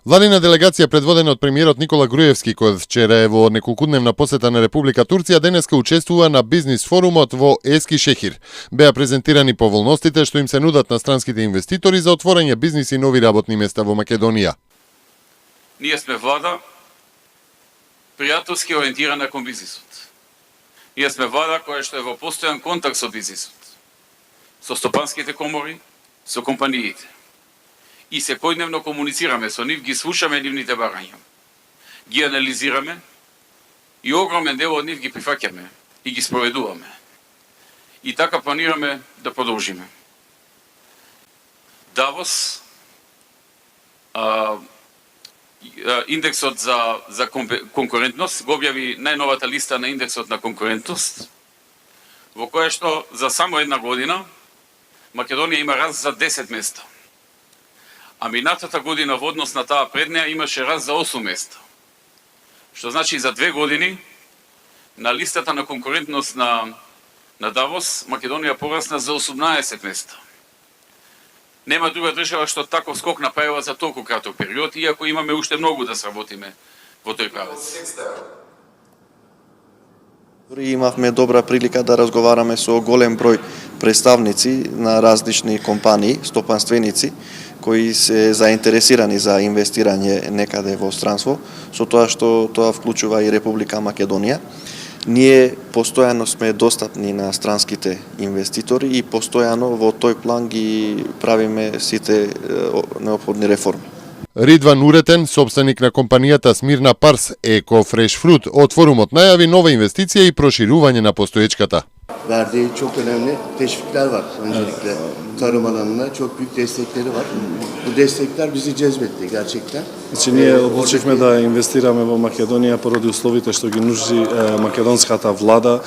Владина делегација предводена од премиерот Никола Груевски, кој вчера е во неколкудневна посета на Република Турција, денеска учествува на бизнис форумот во Ескишехир. Беа презентирани поволностите што им се нудат на странските инвеститори за отворање бизнис и нови работни места во Македонија. Ние сме влада пријателски ориентирана кон бизнисот. Ние сме влада која што е во постојан контакт со бизнисот, со стопанските комори, со компаниите. И секојдневно комуницираме со нив, ги слушаме нивните барања, ги анализираме и огромен дел од нив ги прифаќаме и ги спроведуваме. И така планираме да продолжиме. Давос, индексот за конкурентност го објави најновата листа на индексот на конкурентност, во која што за само една година Македонија има раст за 10 места. А минатата година во однос на таа преднеја имаше раст за 8 места. Што значи за 2 години на листата на конкурентност на Давос Македонија порасна за 18 места. Нема друга држава што таков скок направила за толку краток период, иако имаме уште многу да сработиме во тој правец. Имавме добра прилика да разговараме со голем број представници на различни компании, стопанственици, кои се заинтересирани за инвестирање некаде во странство, со тоа што тоа вклучува и Република Македонија. Ние постојано сме достапни на странските инвеститори и постојано во тој план ги правиме сите неопходни реформи. Ридван Уретен, собственик на компанијата Смирна Парс Eco Fresh Fruit, од форумот најави нова инвестиција и проширување на постоечката. Verdiği çok önemli teşvikler var öncelikle. Tarım alanına çok büyük destekleri var. Bu destekler bizi cezbetti gerçekten. Значи ние одлучивме да инвестираме во Македонија поради условите што ги нуди македонската влада,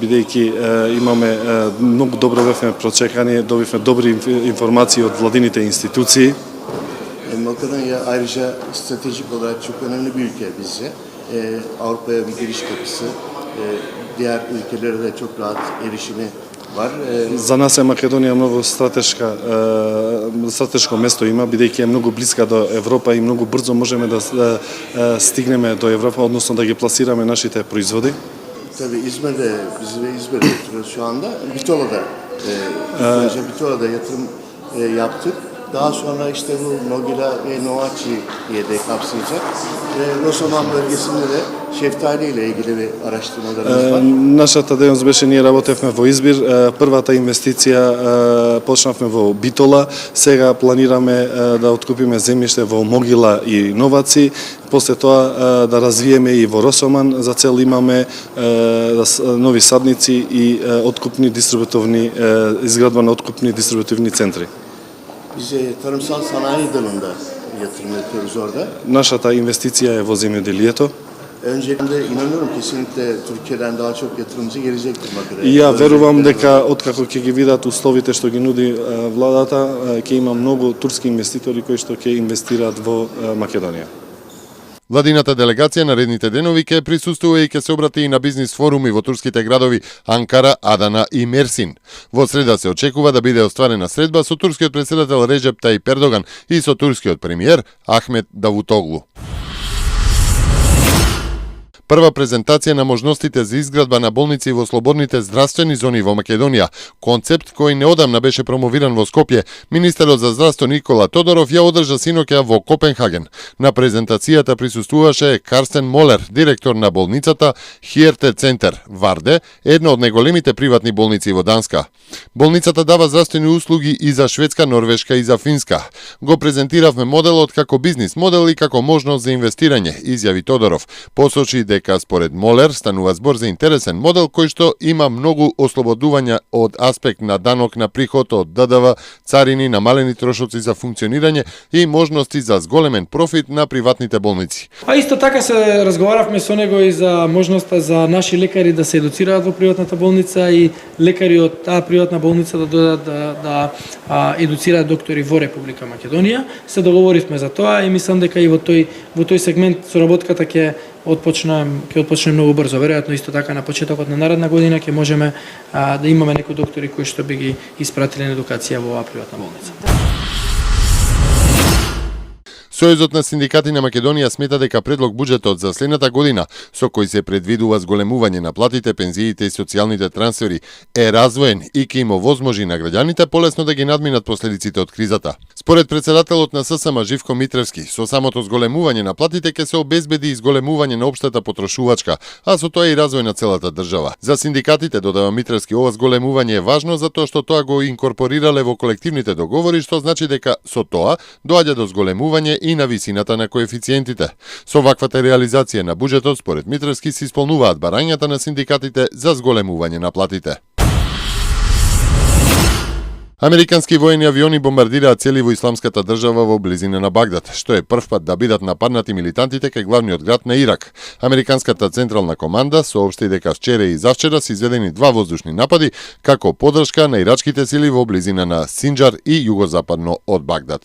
бидејќи имаме многу добро бевме прочекани, добивме добри информации од владините институции. Makedonya ayrıca stratejik olarak çok önemli bir ülke bizce. Avrupa'ya bir giriş kapısı, diğer ülkelere de çok rahat erişimi var. За нас е Македонија многу стратешко место има, бидејќи е многу блиска до Европа и многу брзо можеме да стигнеме до Европа, односно да ги пласираме нашите производи. Tabii İzmir'de, biz ve İzmir'de oturuyoruz şu anda. Bitola'da yatırım yaptık. Daha sonra işte bu Nogila ve Novaci'ye de kapsayacak. Rosoman bölgesinde de şeftali ile ilgili bir araştırmalarımız var. Нашата дејност беше ние работевме во Избир, првата инвестиција почнавме во Битола, сега планираме да откупиме земјиште во Могила и Новаци, после тоа да развиеме и во Росоман, за цел имаме нови садници и откупни дистрибутивни изградба на откупни дистрибутивни центри. Biz tarımsal sanayi dalında yatırım yapıyoruz orada. Нашата инвестиција е во земјоделието. Öncelikle inanıyorum kesinlikle Türkiye'den daha çok yatırımcı gelecektir Makedonија. И ја верувам дека откако ќе ги видат условите што ги нуди владата, ќе има многу турски инвеститори кои што ќе инвестираат во Македонија. Владината делегација наредните денови ќе присуствува и ќе се обрати и на бизнис форуми во турските градови Анкара, Адана и Мерсин. Во среда се очекува да биде остварена средба со турскиот претседател Реджеп Тајип Ердоган и со турскиот премиер Ахмет Давутоглу. Прва презентација на можностите за изградба на болници во слободните здравствени зони во Македонија, концепт кој неодамна беше промовиран во Скопје, министерот за здравство Никола Тодоров ја одржа синоќа во Копенхаген. На презентацијата присуствуваше Карстен Молер, директор на болницата Хиерте Центер Варде, една од најголемите приватни болници во Данска. Болницата дава здравствени услуги и за Шведска, Норвешка и за Финска. Го презентиравме моделот како бизнис модел и како можност за инвестирање, изјави Тодоров. Посочи дека според Молер станува збор за интересен модел кој што има многу ослободувања од аспект на данок на приход од ДДВ, царини, намалени трошоци за функционирање и можности за зголемен профит на приватните болници. А исто така се разговаравме со него и за можноста за наши лекари да се едуцираат во приватната болница и лекари од таа приватна болница да додат да едуцираат доктори во Република Македонија. Се договоривме за тоа и мислам дека и во тој сегмент соработката ќе отпочне многу брзо. Веројатно исто така на почетокот на наредна година ќе можеме да имаме некои доктори кои што би ги испратиле на едукација во оваа приватна болница. Сојузот на синдикати на Македонија смета дека предлог буџетот за следната година, со кој се предвидува зголемување на платите, пензиите и социјалните трансфери, е развоен и ќе им овозможи на граѓаните полесно да ги надминат последиците од кризата. Според председателот на ССМ Живко Митревски, со самото зголемување на платите ќе се обезбеди изголемување на општата потрошувачка, а со тоа и развој на целата држава. За синдикатите, додава Митревски, ова зголемување е важно затоа што тоа го инкорпорирале во колективните договори, што значи дека со тоа доаѓа до зголемување и на висината на коефициентите. Со ваквата реализација на буџетот, според Митревски, се исполнуваат барањата на синдикатите за зголемување на платите. Американски воени авиони бомбардираат цели во исламската држава во близина на Багдад, што е прв пат да бидат нападнати милитантите кај главниот град на Ирак. Американската централна команда соопшти дека вчера и завчера се изведени 2 воздушни напади како поддршка на ирачките сили во близина на Синџар и југозападно од Багдад.